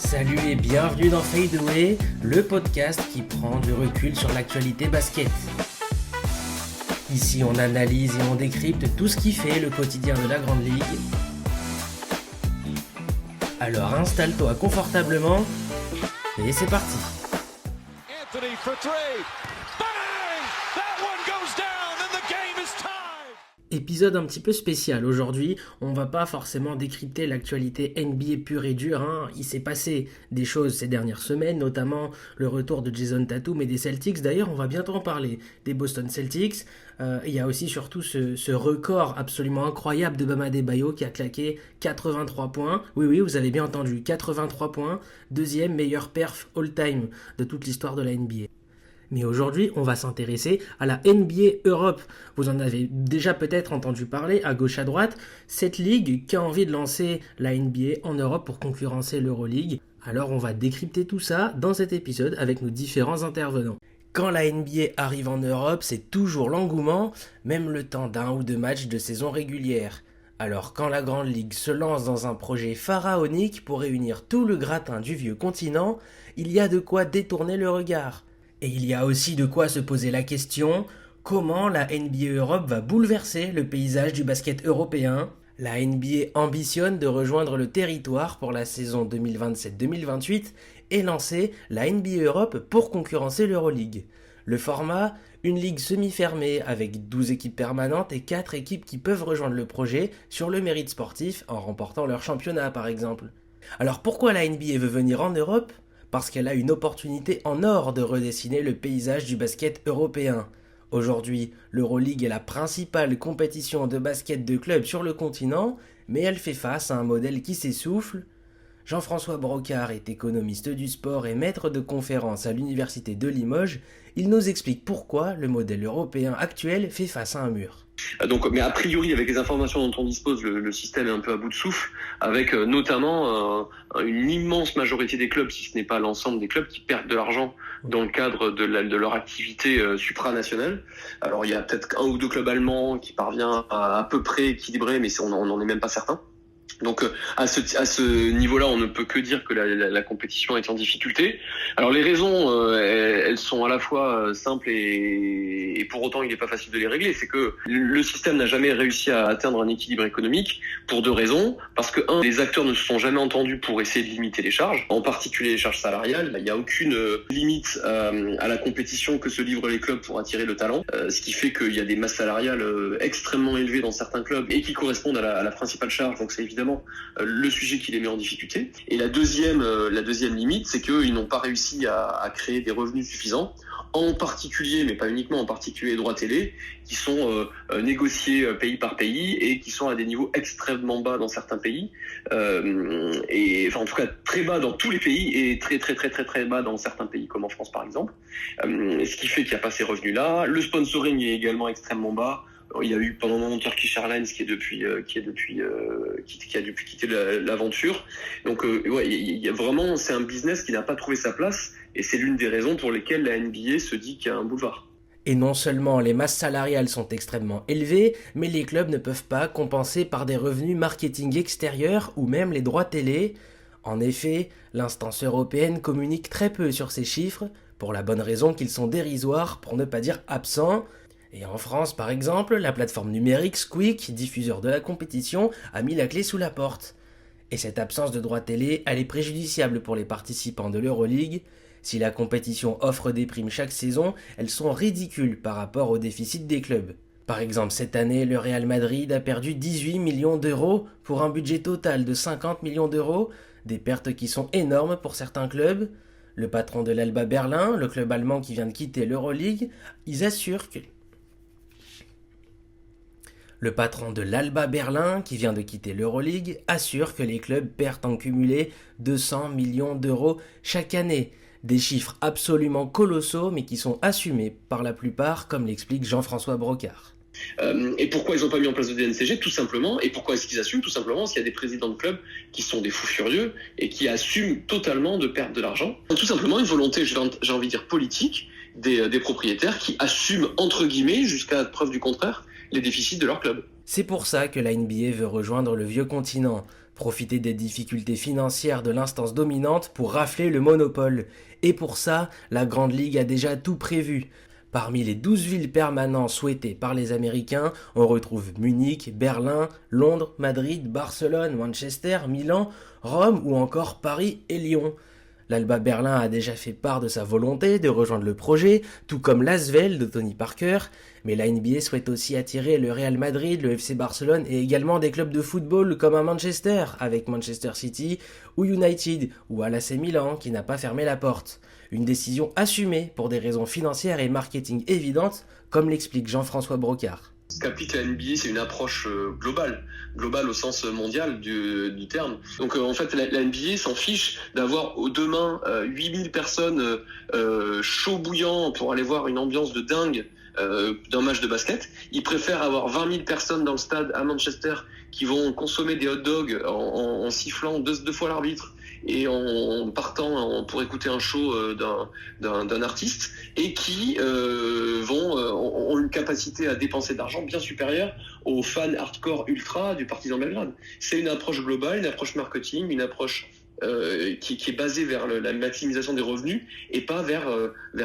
Salut et bienvenue dans Fade Away, le podcast qui prend du recul sur l'actualité basket. Ici on analyse et on décrypte tout ce qui fait le quotidien de la Grande Ligue. Alors installe-toi confortablement et c'est parti. Anthony for three. Bang! That one goes down and the game is tied. Épisode un petit peu spécial aujourd'hui, on va pas forcément décrypter l'actualité NBA pure et dure, Il s'est passé des choses ces dernières semaines, notamment le retour de Jason Tatum et des Celtics. D'ailleurs, on va bientôt en parler des Boston Celtics. Il y a aussi surtout ce record absolument incroyable de Bam Adebayo qui a claqué 83 points. Oui, vous avez bien entendu, 83 points, deuxième meilleur perf all-time de toute l'histoire de la NBA. Mais aujourd'hui, on va s'intéresser à la NBA Europe. Vous en avez déjà peut-être entendu parler à gauche à droite. Cette ligue qui a envie de lancer la NBA en Europe pour concurrencer l'Euroleague. Alors on va décrypter tout ça dans cet épisode avec nos différents intervenants. Quand la NBA arrive en Europe, c'est toujours l'engouement, même le temps d'un ou deux matchs de saison régulière. Alors quand la Grande Ligue se lance dans un projet pharaonique pour réunir tout le gratin du vieux continent, il y a de quoi détourner le regard. Et il y a aussi de quoi se poser la question, comment la NBA Europe va bouleverser le paysage du basket européen ? La NBA ambitionne de rejoindre le territoire pour la saison 2027-2028 et lancer la NBA Europe pour concurrencer l'Euroleague. Le format, une ligue semi-fermée avec 12 équipes permanentes et 4 équipes qui peuvent rejoindre le projet sur le mérite sportif en remportant leur championnat par exemple. Alors pourquoi la NBA veut venir en Europe ? Parce qu'elle a une opportunité en or de redessiner le paysage du basket européen. Aujourd'hui, l'Euroleague est la principale compétition de basket de clubs sur le continent, mais elle fait face à un modèle qui s'essouffle. Jean-François Brocard est économiste du sport et maître de conférences à l'université de Limoges. Il nous explique pourquoi le modèle européen actuel fait face à un mur. Mais a priori, avec les informations dont on dispose, le système est un peu à bout de souffle, avec notamment une immense majorité des clubs, si ce n'est pas l'ensemble des clubs, qui perdent de l'argent dans le cadre de leur activité supranationale. Alors il y a peut-être un ou deux clubs allemands qui parviennent à peu près équilibrer, mais on n'en est même pas certain. Donc à ce niveau-là, on ne peut que dire que la compétition est en difficulté. Alors les raisons, elles sont à la fois simples et pour autant il n'est pas facile de les régler. C'est que le système n'a jamais réussi à atteindre un équilibre économique pour deux raisons. Parce que les acteurs ne se sont jamais entendus pour essayer de limiter les charges, en particulier les charges salariales. Il n'y a aucune limite à la compétition que se livrent les clubs pour attirer le talent, ce qui fait qu'il y a des masses salariales extrêmement élevées dans certains clubs et qui correspondent à la principale charge. Donc c'est évidemment le sujet qui les met en difficulté. Et la deuxième limite, c'est qu'ils n'ont pas réussi à créer des revenus suffisants, en particulier, mais pas uniquement, en particulier les droits télé, qui sont négociés pays par pays et qui sont à des niveaux extrêmement bas dans certains pays, en tout cas très bas dans tous les pays et très très très très très bas dans certains pays comme en France par exemple. Ce qui fait qu'il n'y a pas ces revenus-là. Le sponsoring est également extrêmement bas. Il y a eu pendant un moment Turkish Airlines qui a dû quitter l'aventure. Donc il y a vraiment, c'est un business qui n'a pas trouvé sa place et c'est l'une des raisons pour lesquelles la NBA se dit qu'il y a un boulevard. Et non seulement les masses salariales sont extrêmement élevées, mais les clubs ne peuvent pas compenser par des revenus marketing extérieurs ou même les droits télé. En effet, l'instance européenne communique très peu sur ces chiffres, pour la bonne raison qu'ils sont dérisoires, pour ne pas dire absents. Et en France, par exemple, la plateforme numérique Squeak, diffuseur de la compétition, a mis la clé sous la porte. Et cette absence de droits télé, elle est préjudiciable pour les participants de l'Euroleague. Si la compétition offre des primes chaque saison, elles sont ridicules par rapport au déficit des clubs. Par exemple, cette année, le Real Madrid a perdu 18 millions d'euros pour un budget total de 50 millions d'euros, des pertes qui sont énormes pour certains clubs. Le patron de l'Alba Berlin, le club allemand qui vient de quitter l'Euroleague, ils assurent que... Le patron de l'Alba Berlin, qui vient de quitter l'Euroleague, assure que les clubs perdent en cumulé 200 millions d'euros chaque année. Des chiffres absolument colossaux, mais qui sont assumés par la plupart, comme l'explique Jean-François Brocard. Et pourquoi ils n'ont pas mis en place de DNCG ? Tout simplement. Et pourquoi est-ce qu'ils assument ? Tout simplement parce qu'il y a des présidents de clubs qui sont des fous furieux et qui assument totalement de perdre de l'argent. Tout simplement une volonté, j'ai envie de dire politique, des propriétaires qui assument, entre guillemets, jusqu'à preuve du contraire, les déficits de leur club. C'est pour ça que la NBA veut rejoindre le vieux continent, profiter des difficultés financières de l'instance dominante pour rafler le monopole. Et pour ça, la Grande Ligue a déjà tout prévu. Parmi les 12 villes permanentes souhaitées par les Américains, on retrouve Munich, Berlin, Londres, Madrid, Barcelone, Manchester, Milan, Rome ou encore Paris et Lyon. L'Alba Berlin a déjà fait part de sa volonté de rejoindre le projet, tout comme l'Asvel de Tony Parker, mais la NBA souhaite aussi attirer le Real Madrid, le FC Barcelone et également des clubs de football comme à Manchester, avec Manchester City ou United, ou à l'AC Milan qui n'a pas fermé la porte. Une décision assumée pour des raisons financières et marketing évidentes, comme l'explique Jean-François Brocard. Ce qu'applique la NBA, c'est une approche globale au sens mondial du terme. Donc en fait, la NBA s'en fiche d'avoir demain 8000 personnes chaud bouillant pour aller voir une ambiance de dingue d'un match de basket. Ils préfèrent avoir 20 000 personnes dans le stade à Manchester qui vont consommer des hot dogs en sifflant deux fois l'arbitre et en partant pour écouter un show d'un artiste et qui ont une capacité à dépenser de l'argent bien supérieure aux fans hardcore ultra du Partizan Belgrade. C'est une approche globale, une approche marketing, une approche qui est basée vers la maximisation des revenus et pas vers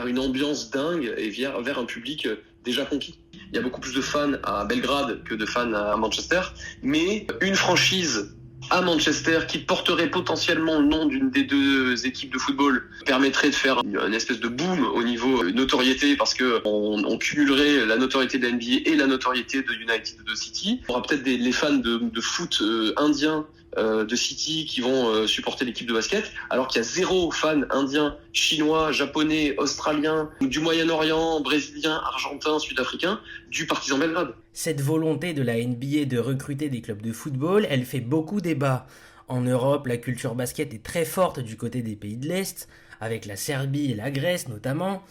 une ambiance dingue et vers un public déjà conquis. Il y a beaucoup plus de fans à Belgrade que de fans à Manchester, mais une franchise à Manchester qui porterait potentiellement le nom d'une des deux équipes de football permettrait de faire une espèce de boom au niveau notoriété parce que on cumulerait la notoriété de la NBA et la notoriété de United et de City. Il y aura peut-être les fans de foot indiens de City qui vont supporter l'équipe de basket, alors qu'il y a zéro fan indien, chinois, japonais, australien, du Moyen-Orient, brésilien, argentin, sud-africain, du Partizan Belgrade. Cette volonté de la NBA de recruter des clubs de football, elle fait beaucoup débat. En Europe, la culture basket est très forte du côté des pays de l'Est, avec la Serbie et la Grèce notamment,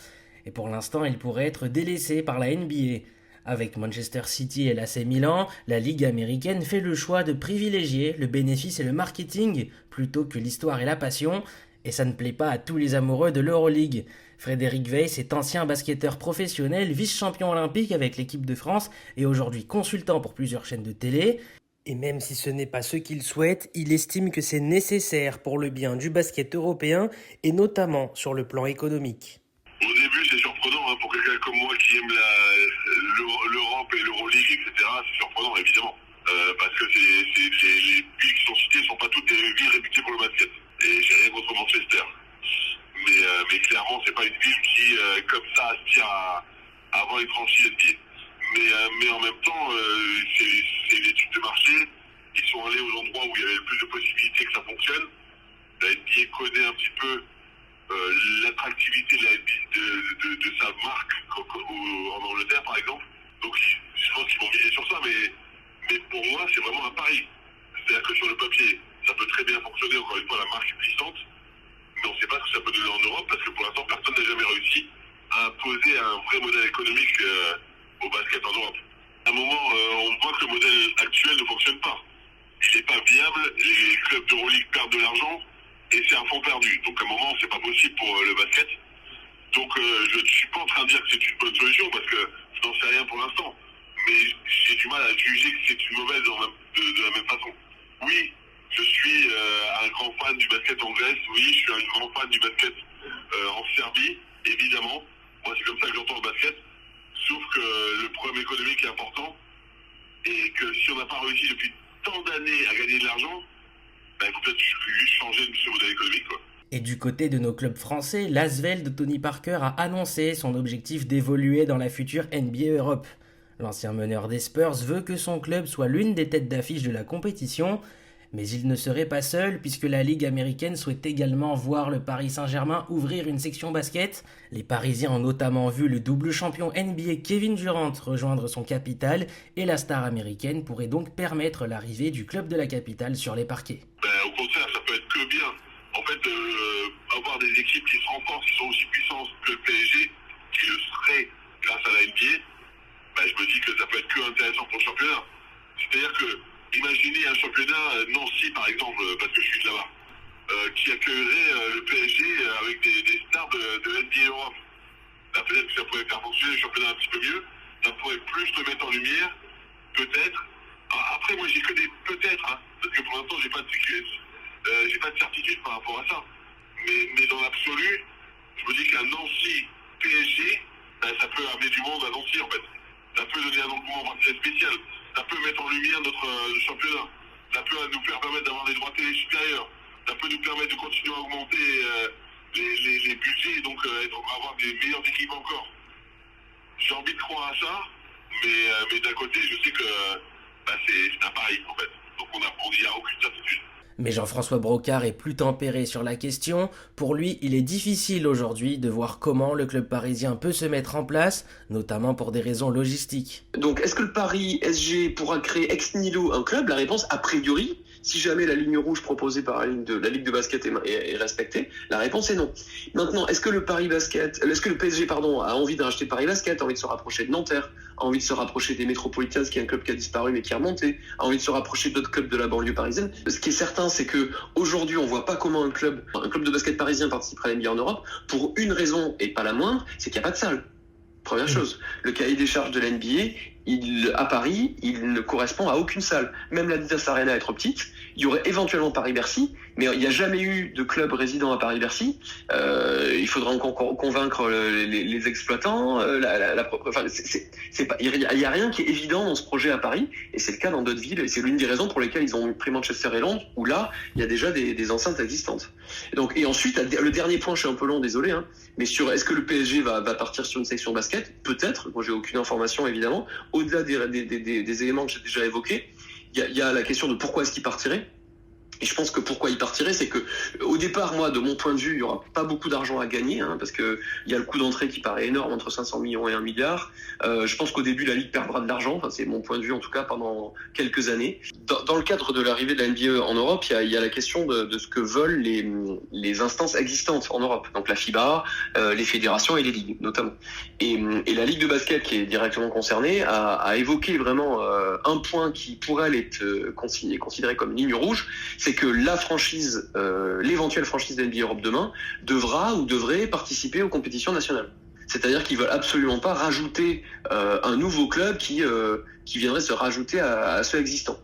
et pour l'instant elle pourrait être délaissée par la NBA. Avec Manchester City et l'AC Milan, la Ligue américaine fait le choix de privilégier le bénéfice et le marketing plutôt que l'histoire et la passion, et ça ne plaît pas à tous les amoureux de l'Euroleague. Frédéric Weiss est ancien basketteur professionnel, vice-champion olympique avec l'équipe de France et aujourd'hui consultant pour plusieurs chaînes de télé. Et même si ce n'est pas ce qu'il souhaite, il estime que c'est nécessaire pour le bien du basket européen et notamment sur le plan économique. Au début, c'est surprenant pour quelqu'un comme moi qui aime l'Europe et l'Euroleague, etc. C'est surprenant, évidemment. Parce que les villes qui sont citées ne sont pas toutes des villes réputées pour le basket. Et j'ai rien contre Manchester. Mais clairement, c'est pas une ville qui, comme ça, aspire à avoir une franchise NBA. Mais en même temps, c'est une étude de marché. Ils sont allés aux endroits où il y avait le plus de possibilités que ça fonctionne. La NBA connaît un petit peu l'attractivité de sa marque en Angleterre, par exemple. Donc, je pense qu'ils vont miser sur ça. Mais pour moi, c'est vraiment un pari. C'est-à-dire que sur le papier, ça peut très bien fonctionner. Encore une fois, la marque est puissante. Mais on ne sait pas ce que ça peut donner en Europe parce que pour l'instant, personne n'a jamais réussi à imposer un vrai modèle économique au basket en Europe. À un moment, on voit que le modèle actuel ne fonctionne pas. Il n'est pas viable, les clubs d'Euroleague perdent de l'argent et c'est un fonds perdu. Donc à un moment, c'est pas possible pour le basket. Donc je ne suis pas en train de dire que c'est une bonne solution parce que je n'en sais rien pour l'instant. Mais j'ai du mal à juger que c'est une mauvaise de la même façon. Oui, je suis un grand fan du basket en Grèce. Oui, je suis un grand fan du basket en Serbie, évidemment. Moi, c'est comme ça que j'entends le basket. Sauf que le problème économique est important et que si on n'a pas réussi depuis tant d'années à gagner de l'argent, il faut peut-être juste changer ce modèle économique, quoi. Et du côté de nos clubs français, l'Asvel de Tony Parker a annoncé son objectif d'évoluer dans la future NBA Europe. L'ancien meneur des Spurs veut que son club soit l'une des têtes d'affiche de la compétition, mais il ne serait pas seul puisque la Ligue américaine souhaite également voir le Paris Saint-Germain ouvrir une section basket. Les Parisiens ont notamment vu le double champion NBA Kevin Durant rejoindre son capital et la star américaine pourrait donc permettre l'arrivée du club de la capitale sur les parquets. Au contraire, ça peut être que bien. En fait, avoir des équipes qui se renforcent, qui sont aussi puissantes que le PSG, qui le seraient grâce à la NBA, je me dis que ça peut être que intéressant pour le championnat. C'est-à-dire que imaginez un championnat Nancy, par exemple, parce que je suis de là-bas, qui accueillerait le PSG avec des stars de NBA Europe. Là, peut-être que ça pourrait faire fonctionner le championnat un petit peu mieux. Ça pourrait plus le mettre en lumière, peut-être, après, moi, j'ai que des peut-être, hein, parce que pour l'instant, j'ai pas de certitude par rapport à ça. Mais dans l'absolu, je me dis qu'un Nancy PSG, ça peut amener du monde à Nancy, en fait. Ça peut donner un engouement très spécial. Ça peut mettre en lumière notre championnat. Ça peut nous permettre d'avoir des droits télé supérieurs. Ça peut nous permettre de continuer à augmenter les budgets et donc avoir des meilleures équipes encore. J'ai envie de croire à ça, mais d'un côté, je sais que c'est un pari, en fait. Donc il n'y a aucune certitude. Mais Jean-François Brocard est plus tempéré sur la question. Pour lui, il est difficile aujourd'hui de voir comment le club parisien peut se mettre en place, notamment pour des raisons logistiques. Donc, est-ce que le Paris SG pourra créer ex nihilo un club ? La réponse, a priori, si jamais la ligne rouge proposée par la Ligue de basket est respectée, la réponse est non. Maintenant, est-ce que le PSG a envie de racheter Paris Basket, a envie de se rapprocher de Nanterre, a envie de se rapprocher des Metropolitans, qui est un club qui a disparu mais qui est remonté, a envie de se rapprocher d'autres clubs de la banlieue parisienne? Ce qui est certain, c'est que aujourd'hui, on voit pas comment un club de basket parisien participerait à la NBA en Europe, pour une raison et pas la moindre, c'est qu'il n'y a pas de salle. Première chose, le cahier des charges de la NBA, à Paris, il ne correspond à aucune salle. Même l'Adidas Arena est trop petite. Il y aurait éventuellement Paris-Bercy, mais il n'y a jamais eu de club résident à Paris-Bercy. Il faudra encore convaincre les exploitants. Il n'y a rien qui est évident dans ce projet à Paris, et c'est le cas dans d'autres villes. Et c'est l'une des raisons pour lesquelles ils ont pris Manchester et Londres, où là, il y a déjà des enceintes existantes. Et ensuite, le dernier point, je suis un peu long, désolé, hein, mais sur est-ce que le PSG va partir sur une section basket ? Peut-être. Moi, j'ai aucune information, évidemment. Au-delà des éléments que j'ai déjà évoqués, il y a la question de pourquoi est-ce qu'il partirait. Et je pense que pourquoi il partirait, c'est que au départ, moi, de mon point de vue, il y aura pas beaucoup d'argent à gagner, hein, parce que il y a le coût d'entrée qui paraît énorme, entre 500 millions et 1 milliard. Je pense qu'au début, la Ligue perdra de l'argent. Enfin, c'est mon point de vue, en tout cas, pendant quelques années. Dans le cadre de l'arrivée de la NBA en Europe, il y a la question de ce que veulent les instances existantes en Europe. Donc la FIBA, les fédérations et les ligues, notamment. Et la Ligue de basket, qui est directement concernée, a évoqué vraiment un point qui pourrait être considéré comme ligne rouge, c'est que l'éventuelle franchise de NBA Europe demain devrait participer aux compétitions nationales. C'est-à-dire qu'ils veulent absolument pas rajouter un nouveau club qui viendrait se rajouter à ceux existants.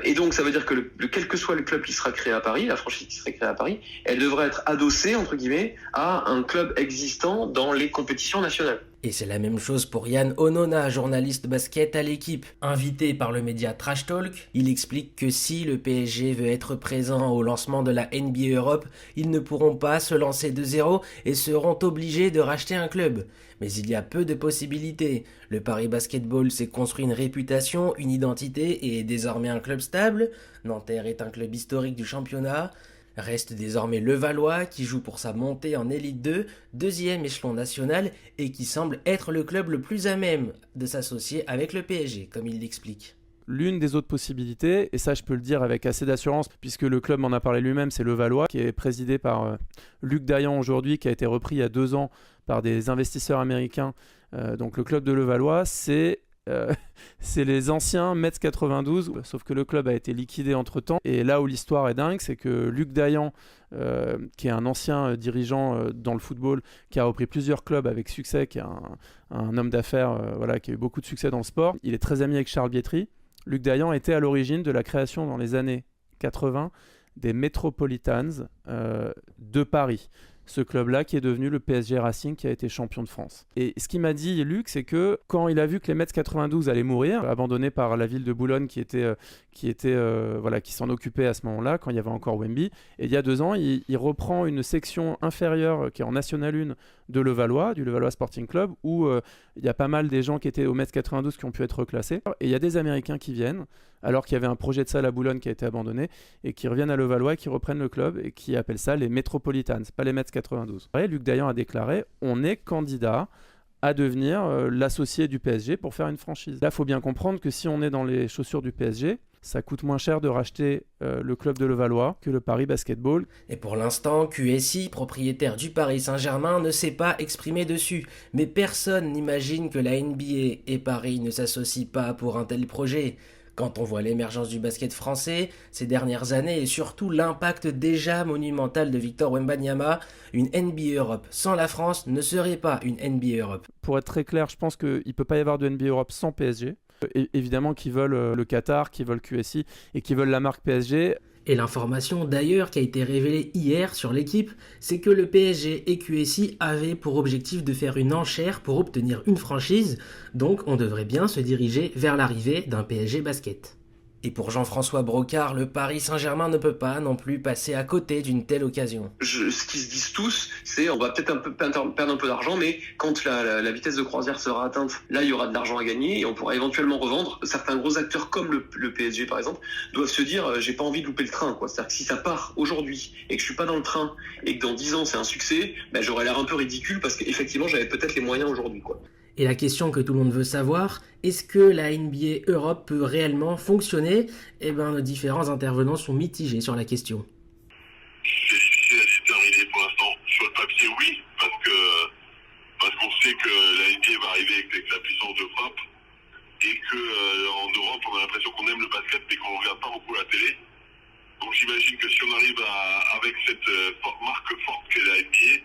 Et donc ça veut dire que quel que soit le club qui sera créé à Paris, la franchise qui serait créée à Paris, elle devrait être adossée, entre guillemets, à un club existant dans les compétitions nationales. Et c'est la même chose pour Yann Onona, journaliste basket à l'équipe. Invité par le média Trash Talk, il explique que si le PSG veut être présent au lancement de la NBA Europe, ils ne pourront pas se lancer de zéro et seront obligés de racheter un club. Mais il y a peu de possibilités. Le Paris Basketball s'est construit une réputation, une identité et est désormais un club stable. Nanterre est un club historique du championnat. Reste désormais Levallois qui joue pour sa montée en Élite 2, deuxième échelon national, et qui semble être le club le plus à même de s'associer avec le PSG, comme il l'explique. L'une des autres possibilités, et ça je peux le dire avec assez d'assurance, puisque le club m'en a parlé lui-même, c'est Levallois, qui est présidé par Luc Dayan aujourd'hui, qui a été repris il y a 2 ans par des investisseurs américains. Donc le club de Levallois, c'est les anciens Mets 92, sauf que le club a été liquidé entre-temps. Et là où l'histoire est dingue, c'est que Luc Dayan, qui est un ancien dirigeant dans le football, qui a repris plusieurs clubs avec succès, qui est un homme d'affaires qui a eu beaucoup de succès dans le sport, il est très ami avec Charles Bietri. Luc Dayan était à l'origine de la création dans les années 80 des Metropolitans de Paris. Ce club-là qui est devenu le PSG Racing, qui a été champion de France. Et ce qu'il m'a dit, Luc, c'est que quand il a vu que les Mets 92 allaient mourir, abandonnés par la ville de Boulogne qui s'en occupait à ce moment-là, quand il y avait encore Wemby, et il y a 2 ans, il reprend une section inférieure qui est en National 1 de Levallois, du Levallois Sporting Club, où il y a pas mal des gens qui étaient aux Mets 92 qui ont pu être reclassés. Et il y a des Américains qui viennent, alors qu'il y avait un projet de salle à Boulogne qui a été abandonné, et qui reviennent à Levallois et qui reprennent le club et qui appellent ça les Metropolitans, pas les Mets 92. Et Luc Dayan a déclaré « On est candidat à devenir l'associé du PSG pour faire une franchise ». Là, il faut bien comprendre que si on est dans les chaussures du PSG, ça coûte moins cher de racheter le club de Levallois que le Paris Basketball. Et pour l'instant, QSI, propriétaire du Paris Saint-Germain, ne s'est pas exprimé dessus. Mais personne n'imagine que la NBA et Paris ne s'associent pas pour un tel projet. Quand on voit l'émergence du basket français ces dernières années et surtout l'impact déjà monumental de Victor Wembanyama, une NBA Europe sans la France ne serait pas une NBA Europe. Pour être très clair, je pense qu'il ne peut pas y avoir de NBA Europe sans PSG. Évidemment qu'ils veulent le Qatar, qu'ils veulent QSI et qu'ils veulent la marque PSG. Et l'information d'ailleurs qui a été révélée hier sur l'équipe, c'est que le PSG et QSI avaient pour objectif de faire une enchère pour obtenir une franchise, donc on devrait bien se diriger vers l'arrivée d'un PSG Basket. Et pour Jean-François Brocard, le Paris Saint-Germain ne peut pas non plus passer à côté d'une telle occasion. Ce qu'ils se disent tous, c'est on va peut-être perdre un peu d'argent, mais quand la vitesse de croisière sera atteinte, là il y aura de l'argent à gagner et on pourra éventuellement revendre. Certains gros acteurs comme le PSG par exemple doivent se dire j'ai pas envie de louper le train, quoi. C'est-à-dire que si ça part aujourd'hui et que je suis pas dans le train et que dans 10 ans c'est un succès, j'aurais l'air un peu ridicule parce qu'effectivement j'avais peut-être les moyens aujourd'hui, quoi. Et la question que tout le monde veut savoir, est-ce que la NBA Europe peut réellement fonctionner ? Nos différents intervenants sont mitigés sur la question. C'est difficile à déterminer pour l'instant. Sur le papier, oui, parce qu'on sait que la NBA va arriver avec la puissance de frappe et qu'en Europe, on a l'impression qu'on aime le basket mais qu'on ne regarde pas beaucoup la télé. Donc j'imagine que si on arrive avec cette marque forte qu'est la NBA,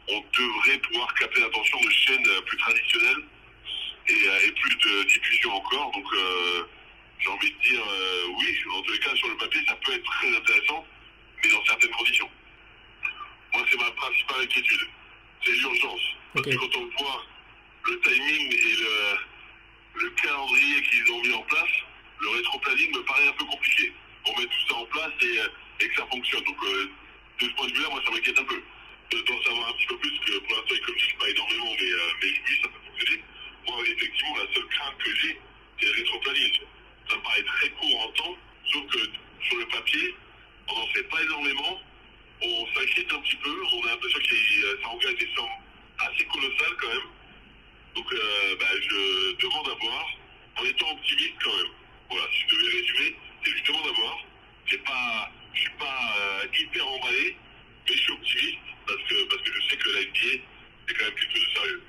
on devrait pouvoir capter l'attention de chaînes plus traditionnelles et plus de diffusion encore. Donc j'ai envie de dire oui, en tous les cas sur le papier ça peut être très intéressant, mais dans certaines conditions. Moi c'est ma principale inquiétude, c'est l'urgence. Parce que quand on voit le timing et le calendrier qu'ils ont mis en place, le rétro-planning me paraît un peu compliqué. On met tout ça en place et que ça fonctionne. Donc de ce point de vue-là, moi ça m'inquiète un peu. Je dois savoir un petit peu plus, que pour l'instant ils communiquent pas énormément, mais oui, ça peut fonctionner. Moi, effectivement, la seule crainte que j'ai, c'est le rétro-planning. Ça me paraît très court en temps, sauf que sur le papier, on n'en fait pas énormément, on s'inquiète un petit peu, on a l'impression que ça engage des sommes assez colossales quand même. Donc je demande à voir, en étant optimiste quand même. Voilà, si je devais résumer, c'est je demande à voir. Je suis pas hyper emballé, mais je suis optimiste. Parce que je sais que la NBA, c'est quand même quelque chose de sérieux.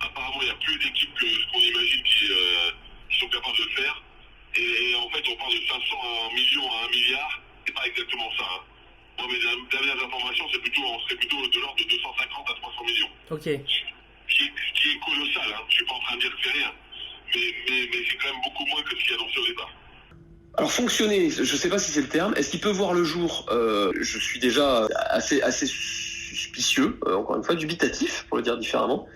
Apparemment, il y a plus d'équipes que ce qu'on imagine qui sont capables de le faire. Et en fait, on parle de 500 millions à 1 milliard. C'est pas exactement ça. Hein. Moi, mes dernières informations, on serait plutôt de l'ordre de 250 à 300 millions. Ok. Ce qui est colossal. Hein. Je suis pas en train de dire que c'est rien. Mais c'est quand même beaucoup moins que ce qui est annoncé au départ. Alors fonctionner, je sais pas si c'est le terme. Est-ce qu'il peut voir le jour ? Je suis déjà assez suspicieux, encore une fois, dubitatif, pour le dire différemment.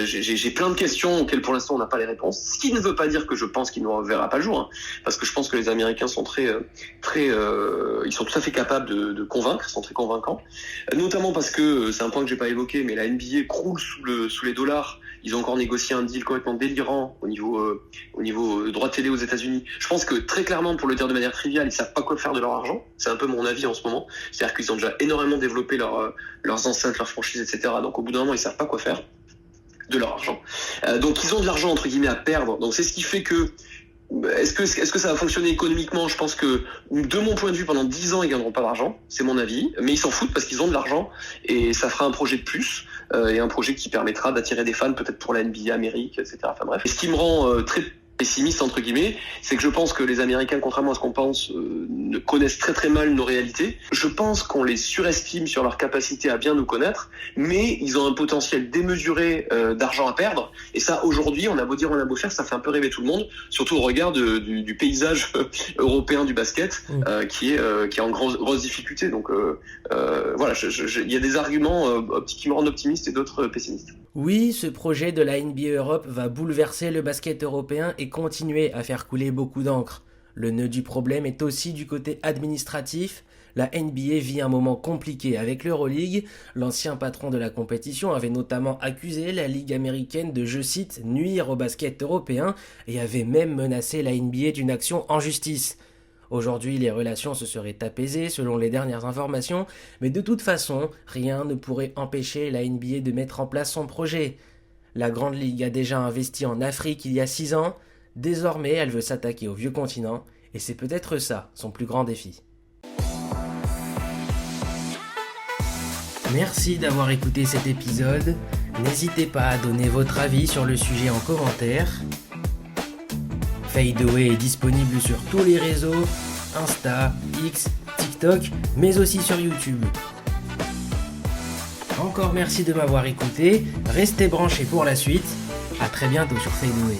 J'ai plein de questions auxquelles pour l'instant on n'a pas les réponses. Ce qui ne veut pas dire que je pense qu'il ne verra pas le jour, hein, parce que je pense que les Américains sont ils sont tout à fait capables de convaincre, sont très convaincants. Notamment parce que c'est un point que j'ai pas évoqué, mais la NBA croule sous les dollars. Ils ont encore négocié un deal complètement délirant au niveau droit de télé aux États-Unis. Je pense que très clairement, pour le dire de manière triviale, ils savent pas quoi faire de leur argent. C'est un peu mon avis en ce moment. C'est-à-dire qu'ils ont déjà énormément développé leurs enceintes, leurs franchises, etc. Donc au bout d'un moment, ils savent pas quoi faire de leur argent. Donc ils ont de l'argent entre guillemets à perdre. Donc c'est ce qui fait que est-ce que ça va fonctionner économiquement ? Je pense que, de mon point de vue, pendant 10 ans, ils gagneront pas d'argent. C'est mon avis. Mais ils s'en foutent parce qu'ils ont de l'argent et ça fera un projet de plus et un projet qui permettra d'attirer des fans peut-être pour la NBA Amérique, etc. Enfin bref. Et ce qui me rend très pessimiste entre guillemets, c'est que je pense que les Américains, contrairement à ce qu'on pense, ne connaissent très très mal nos réalités. Je pense qu'on les surestime sur leur capacité à bien nous connaître, mais ils ont un potentiel démesuré d'argent à perdre. Et ça, aujourd'hui, on a beau dire, on a beau faire, ça fait un peu rêver tout le monde, surtout au regard du paysage européen du basket, qui est en grosse difficulté. Donc voilà, il y a des arguments qui me rendent optimiste et d'autres pessimistes. Oui, ce projet de la NBA Europe va bouleverser le basket européen et continuer à faire couler beaucoup d'encre. Le nœud du problème est aussi du côté administratif. La NBA vit un moment compliqué avec l'Euroleague. L'ancien patron de la compétition avait notamment accusé la Ligue américaine de, je cite, nuire au basket européen et avait même menacé la NBA d'une action en justice. Aujourd'hui, les relations se seraient apaisées selon les dernières informations, mais de toute façon, rien ne pourrait empêcher la NBA de mettre en place son projet. La Grande Ligue a déjà investi en Afrique il y a 6 ans, désormais elle veut s'attaquer au vieux continent, et c'est peut-être ça son plus grand défi. Merci d'avoir écouté cet épisode, n'hésitez pas à donner votre avis sur le sujet en commentaire. Fade Away est disponible sur tous les réseaux, Insta, X, TikTok, mais aussi sur YouTube. Encore merci de m'avoir écouté, restez branchés pour la suite, à très bientôt sur Fade Away.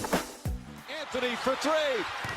for three.